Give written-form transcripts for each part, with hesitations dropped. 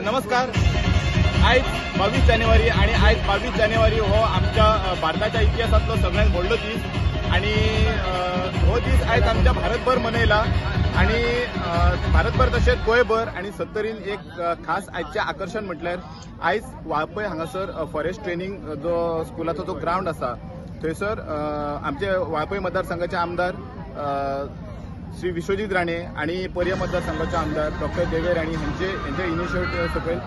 नमस्कार. आज 22 जानेवारी आणि आज 22 जानेवारी हो आमच्या भारताच्या इतिहासातलो सगळ्यात व्हडलो दीस आणि हो दीस आज आमच्या भारतभर मनयला आणि भारतभर तशेंच गोंयभर आणि सत्तरीन एक खास आजचें आकर्षण म्हटल्यार आज वाळपय हांगासर फॉरेस्ट ट्रेनिंग जो स्कुलाचो जो ग्राउंड आसा थंयसर आमचे वाळपय मतदारसंघाचे आमदार श्री विश्वजीत राणे आणि पर्या मतदारसंघाचे आमदार डॉक्टर देवे राणे हांचे इनिशिएटिव्ह सकयल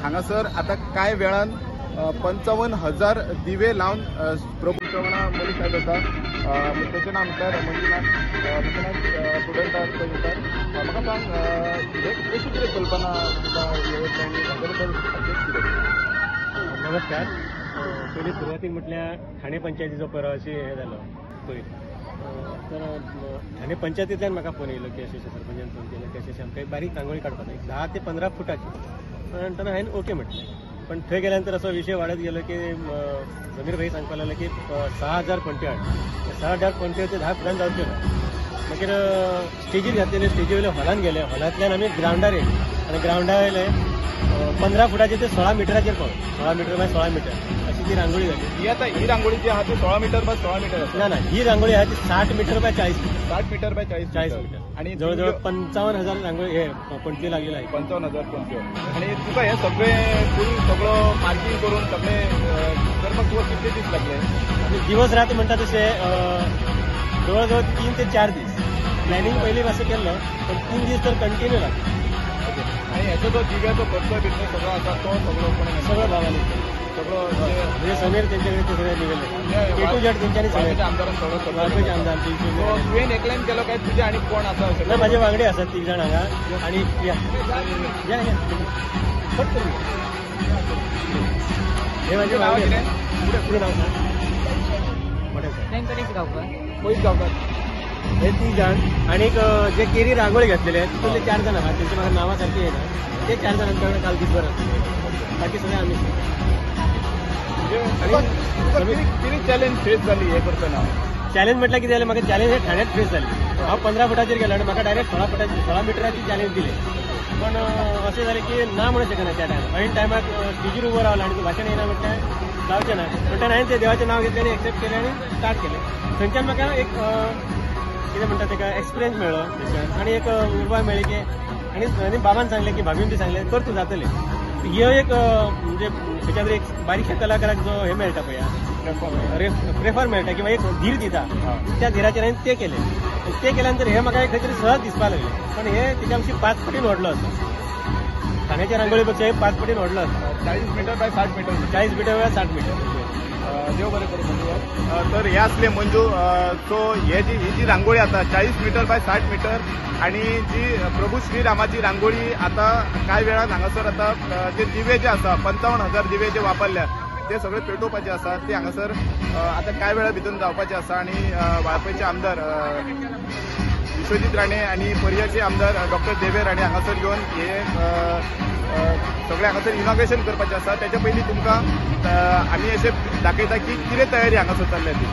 हांगासर आता काय वेळान 55,000 दिवे लावन प्रभू चव्हाणा मनीस साहेब आसा त्याचें नाम म्हणल्यार मंजुनाथ स्टुडंट आसा म्हाका सांग हे कशी कितें कल्पना तुका नमस्कार. पयलीं सुरवातीक म्हटल्यार ठाणे पंचायतीचो परवा अशी हे जालो पळय तर ठाणे पंचायतींतल्यान म्हाका फोन येयलो की अशें सरपंचान फोन केलो की अशें आमकां एक बारीक रांगोळी काडपाक 10 ते 15 फुटाची. नंतर हांवें ओके म्हटलें पण थंय गेल्यानंतर असो विशय वाडत गेलो की समीर भाई सांगपाक लागलो की 6,000 पणट्यो हाड 6,000 पणट्यो ते 10 फुटांत जावच्यो ना. मागीर स्टेजीर घातलेले स्टेजी वयले हॉलान गेले हॉलांतल्यान आमी ग्रावंडार येयले आनी ग्रावंडा वयले 15 फुटाचे ते 16 मिटराचेर पावले 16 मिटर बाय 16 मिटर अशी ती रांगोळी जाली. ही आता ही रांगोळी जी आहा ती 16 मीटर बाय 16 मीटर आसा ना ही रांगोळी आहे ती 60 metre by 40 metre 60 metre by 40 metre आणि जवळजवळ 55,000 रांगोळी हे पणटी लागलेली आहे. 55,000 पणट्यो आणि तुका हे सगळे फूल सगळो मार्किंग करून सगळे करपाक तुका कितले दीस लागले? आणि दिवस रात म्हणटा तशे जवळजवळ 3 ते 4 दीस प्लॅनिंग पयलीं मातशें केल्लो पण 3 दीस तर कंटिन्यू लागले. आणि ह्याचो जो दिव्याचो खर्च बिर्च सगळो आसा तो सगळो कोणी सगळं भावानी सगळो म्हणजे समीर त्यांच्याकडे ते सगळे निघाले A to Z त्यांच्यानी सगळे आमदारान सगळो खर्च वाळपयचे आमदार तुवें एकल्यान केलो काय तुजे आणि कोण आसा अशें? ना माझे वांगडे आसात 3 जाण हांगा आणि या फट करून हे माझे नाव वांगडे कितें? पुढे नाव सांग पयस गांवकार हे 3 जाण आणि जे केरी रांगोळी घातलेले आहेत तितून 4 जाण आहात त्यांचे म्हाका नांवां सारखी येना ते 4 जाणांकडे काल दीसभर आसले बाकी सगळे आमी कितें चॅलेंज फेस जाली हे करतना? चॅलेंज म्हटल्यार कितें जालें म्हाका चॅलेंज हे ठाण्यात फेस जाली. हांव 15 फुटाचेर गेलो आनी म्हाका डायरेक्ट 16 मिटराची चॅलेंज दिली पण अशें जालें की ना म्हणूंक शकना त्या टायमार ऐन टायमाक स्टेजीर उबो रावलो आनी भाशण येना म्हटल्यार जावचें ना म्हणटा हांवें ते देवाचें नांव घेतलें आनी एक्सेप्ट केलें आनी स्टार्ट केलें. थंयच्यान म्हाका एक कितें म्हणटा ताका एक्सपिरियन्स मेळ्ळो थंयच्यान आनी एक उर्बा मेळ्ळी की आनी बाबान सांगलें की भाभीन बी सांगलें कर तूं जातलें. ह्यो एक म्हणजे त्याच्यात एक बारीकशा कलाकाराक जो हे मेळटा पळय प्रेफर मेळटा किंवा एक धीर दिता त्या धीराचेर हांवें ते केल्यानंतर हे म्हाका खंय तरी सहज दिसपाक लागलें पण हे तेच्या पेक्षा 5 पटीन व्हडलो आसा. ठाण्याच्या रांगोळी पेक्षा 5 पटीन व्हडलो आसा. 40 metre by 60 metre 40 metre by 60 metre. देव बरें करूं मंजू. तर हे असले मंजू सो ही जी रांगोळी आता 40 मीटर बाय 60 मीटर आणि जी प्रभू श्रीरामाची रांगोळी आता काय वेळान हांगासर आता जे दिवे जे आसा 55,000 दिवे जे वापरल्या ते सगळे पेटोवपाचे आसा ते हांगासर आता काय वेळा भितर जावपाचे आसा आणि वाळपयचे आमदार विश्वजीत राणे आणि पर्याचे आमदार डॉक्टर देवे राणे हांगासर येवन हे सगळे हांगासर इनॉग्रेशन करपाचें आसा. त्याच्या पयलीं तुमकां आमी अशें दाखयता की कितें तयारी हांगासर चल्ल्या ती.